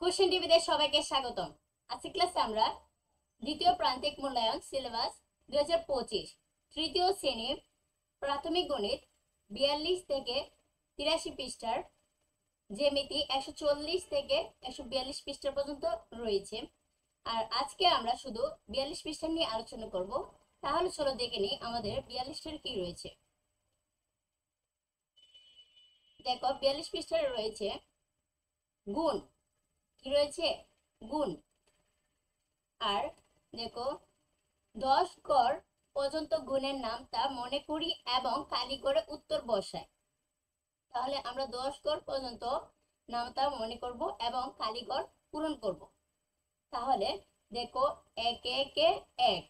Question টিভিতে সবাইকে স্বাগতম। আজকে ক্লাসে আমরা দ্বিতীয় প্রান্তিক মূল্যায়ন সিলেবাস 2025 তৃতীয় শ্রেণীর প্রাথমিক গণিত 42 থেকে 83 পৃষ্ঠার জ্যামিতি 140 থেকে 142 পৃষ্ঠা পর্যন্ত রয়েছে। আর আজকে আমরা শুধু 42 পৃষ্ঠা নিয়ে আলোচনা করব। তাহলে চলো দেখে নিই আমাদের 42টার কি রয়েছে। দেখো 42 পৃষ্ঠায় রয়েছে গুণ। কি রয়েছে? গুণ। আর দেখো 10 গড় পর্যন্ত গুণের নামটা মনে করি এবং কালি করে উত্তর বসাই। তাহলে আমরা 10 গড় পর্যন্ত নামটা মনে করব এবং কালি গড় পূরণ করব। তাহলে দেখো 1 একে 1,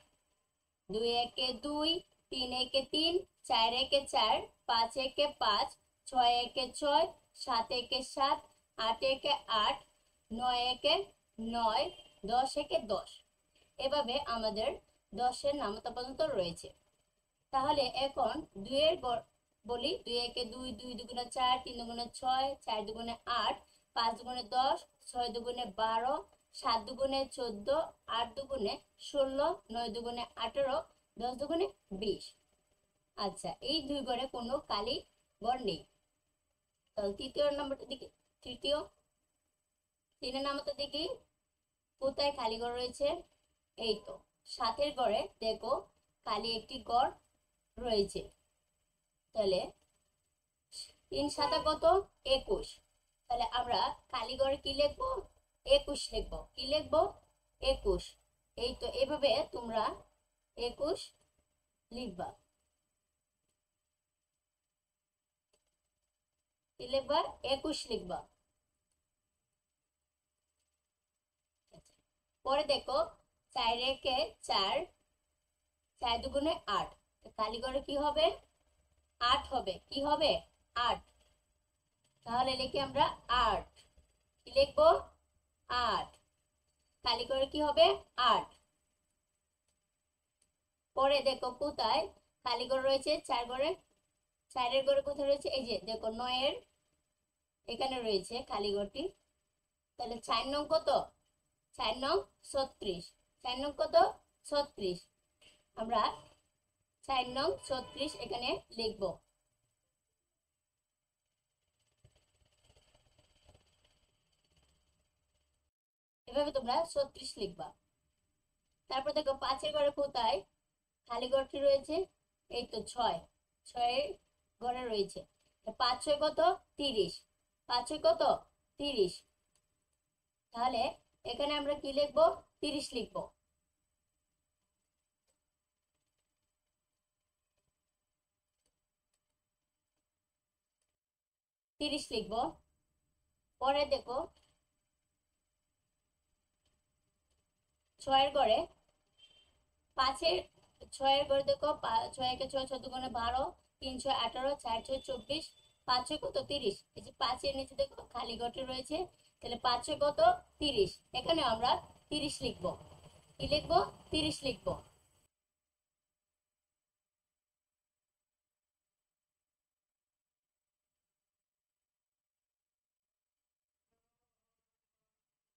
2 একে 2, 3 একে 3, 4 একে 4, 5 একে 5, 6 একে 6, 7 একে 7, 8 একে 8, 9 একে 9, 10 একে 10। এভাবে আমাদের 10-এর নামতা পর্যন্ত রয়েছে। তাহলে এখন 2 এর বলি। 2 একে 2, 2 দুগুণে 4, 3 দুগুণে 6, 4 দুগুণে 8, 5 দুগুণে 10, 6 দুগুণে 12, 7 দুগুণে 14, 8 দুগুণে 16, 9 দুগুণে 18, 10 দুগুণে 20। আচ্ছা, এই দুই ঘরে কোনো কালি ঘর নেই। তাহলে তৃতীয় নম্বরটা দেখি। তৃতীয় 3-এর নামতা দেখি কোথায় খালি ঘর রয়েছে। এই তো 7-এর ঘরে দেখো খালি একটি ঘর রয়েছে। তাহলে 3 7 কত? 21। তাহলে আমরা খালি ঘরে কি লিখবো? 21 লিখবো। কি লিখবো? 21। এই তো এভাবে তোমরা 21 লিখবা। কি লিখবা? 21 লিখবা। পরে দেখো 4 একে 4, 4 দুগুণে 8। খালি ঘরে কি হবে? 8 হবে। কি হবে? 8। তাহলে লিখি আমরা 8। কি লিখবো? 8। খালি করে কি হবে? 8। পরে দেখো কোথায় খালি ঘর রয়েছে? 4 ঘরে। 4-এর ঘরে কোথায় রয়েছে? এই যে দেখো 9-এর এখানে রয়েছে খালি ঘরটি। তাহলে 4 নং কত? 4 নং 36। 4 নং কত? 36। আমরা 4 নং 36 এখানে লিখবো। এভাবে তোমরা 36 লিখবা। তারপর দেখো 5-এর ঘরে কোথায় খালি ঘরটি রয়েছে? এই তো 6। 6-এর ঘরে রয়েছে। 5 6 কত? 30। 5 6 কত? 30। তাহলে এখানে আমরা কি লিখবো? 30 লিখবো। লিখবো। পরে দেখো 6-এর ঘরে 5-এর 6-এর ঘরে দেখো 6 একে 6, 6 দুগুণে 12, 3 6 18, 4 6 24, 5 6 কত? 30। এই যে 5-এর নিচে দেখো খালি ঘরটি রয়েছে। তাহলে 5 6 কত? 30। এখানে আমরা 30 লিখবো। কি লিখবো? 30 লিখবো।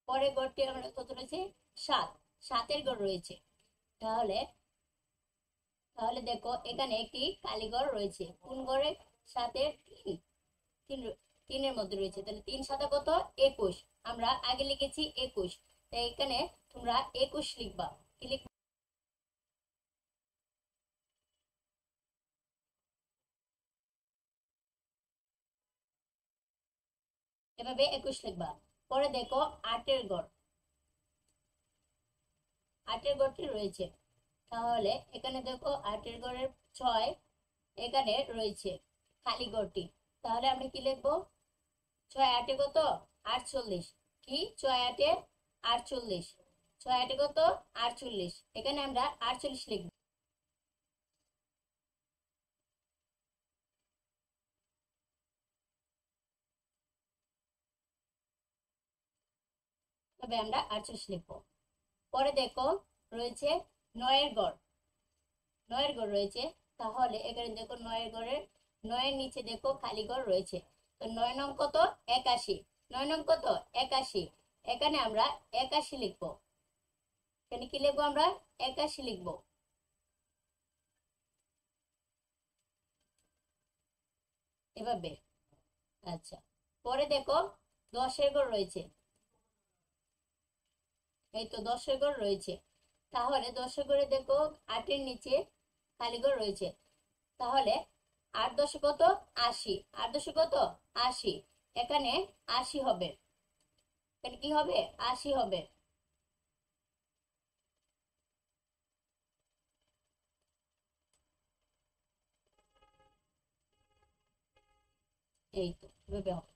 পরের ঘরটি আমরা কত রয়েছে? 7। 7-এর ঘর রয়েছে। তাহলে তাহলে দেখো এখানে একটি কালীঘর রয়েছে। কোন ঘরে? 7-এর 3। 3-এর মধ্যে রয়েছে। তাহলে 3 7 কত? 21। আমরা আগে লিখেছি 21। তাই এখানে তোমরা 21 লিখবা। কি লিখবা? এভাবে 21 লিখবা। পরে দেখো 8-এর ঘর। 8-এর ঘরটি রয়েছে। তাহলে এখানে দেখো 8-এর ঘরের 6 এখানে রয়েছে খালি ঘরটি। তাহলে আমরা কি লিখবো? 6 8 কত? 48। কি? 6 8 48। 6 8 কত? 48। এখানে আমরা 48 লিখব। তবে আমরা 48 লিখব। পরে দেখো রয়েছে 9-এর ঘর। 9-এর ঘর রয়েছে। তাহলে এখানে দেখো 9-এর ঘরের 9-এর নিচে দেখো খালি ঘর রয়েছে। তো 9 নং কত? 81। 9 নং কত? 81। এখানে আমরা 81 লিখবো। এখানে কি লিখবো? আমরা 81 লিখবো। এভাবে। আচ্ছা, পরে দেখো 10-এর ঘর রয়েছে, এই তো 10-এর ঘর রয়েছে। তাহলে 10-এর ঘরে দেখো 8-এর নিচে খালি ঘর রয়েছে। তাহলে 8 10 কত? 80। 8 10 কত? 80। এখানে 80 হবে। এখানে কি হবে? 80 হবে। এই তো এভাবে হবে।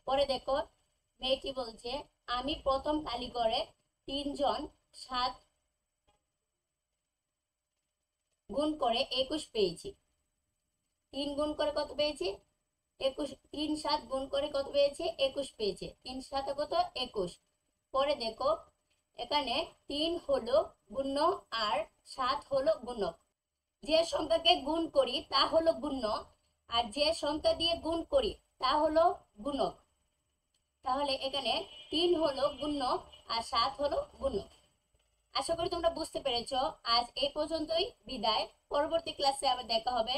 পরে দেখো মেয়েটি বলছে, আমি প্রথম কালীঘরে 3 জন 7 গুণ করে 21 পেয়েছি। 3 গুণ করে কত পেয়েছি? 21। 3 7 গুণ করে কত পেয়েছে? 21 পেয়েছে। 3 7 কত? 21। পরে দেখো এখানে 3 হলো গুণ্য আর 7 হলো গুণক। যে সংখ্যাকে গুণ করি তা হলো গুণ্য, আর যে সংখ্যা দিয়ে গুণ করি তা হলো গুণক। তাহলে এখানে 3 হলো গুণ্য আর 7 হলো গুণক। আশা করি তোমরা বুঝতে পেরেছো। আজ এই পর্যন্তই, বিদায়। পরবর্তী ক্লাসে আবার দেখা হবে।